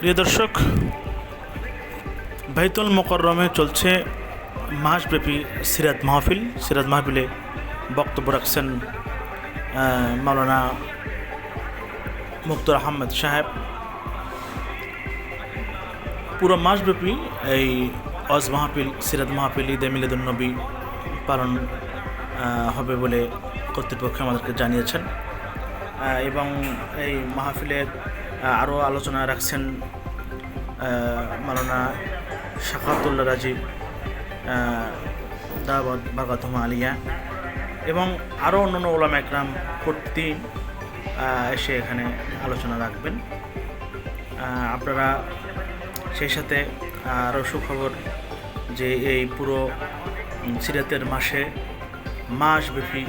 প্রিয় দর্শক, বাইতুল মোকাররমে চলছে মাসব্যাপী সিরাত মাহফিল। সিরাত মাহফিলে বক্তব্য রাখছেন মাওলানা মুক্তার আহমেদ সাহেব। পুরো মাসব্যাপী এই ওয়াজ মাহফিল, সিরাত মাহফিল, ঈদে মিলাদুন্নবী পালন হবে বলে কর্তৃপক্ষ আমাদেরকে জানিয়েছেন। এবং এই মাহফিলের আরও আলোচনা রাখছেন মাওলানা শাকাতুল্লাহ রাজি দাওয়াত বাগাতুমা আলিয়া এবং আরও অন্যান্য ওলামা একরাম প্রতিদিন এসে এখানে আলোচনা রাখবেন। আপনারা সেই সাথে আরও সুখবর যে এই পুরো সিরাতের মাসব্যাপী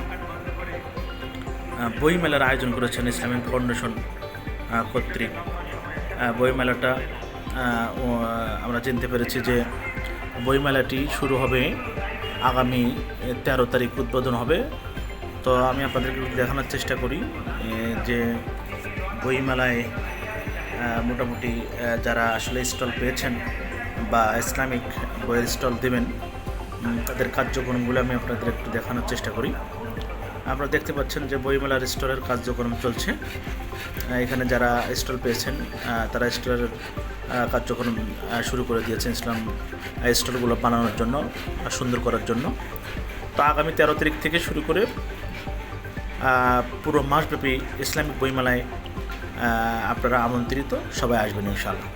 বইমেলার আয়োজন করেছেন ইসলামিক ফাউন্ডেশন কর্তৃক। বইমেলাটা আমরা জানতে পেরেছি যে বইমেলাটি শুরু হবে আগামী 13 তারিখ, উদ্বোধন হবে। তো আমি আপনাদেরকে দেখানোর চেষ্টা করি যে বইমেলায় মোটামুটি যারা আসলে স্টল পেয়েছেন বা ইসলামিক বইয়ের স্টল দেবেন তাদের কার্যক্রমগুলো আমি আপনাদের একটু দেখানোর চেষ্টা করি। আপনারা দেখতে পাচ্ছেন যে বইমেলার স্টলের কার্যক্রম চলছে। এখানে যারা স্টল পেয়েছেন তারা স্টলের কার্যক্রম শুরু করে দিয়েছেন ইসলাম স্টলগুলো বানানোর জন্য, সুন্দর করার জন্য। তো আগামী 13 তারিখ থেকে শুরু করে পুরো মাসব্যাপী ইসলামিক বইমেলায় আপনারা আমন্ত্রিত, সবাই আসবেন ইনশাআল্লাহ।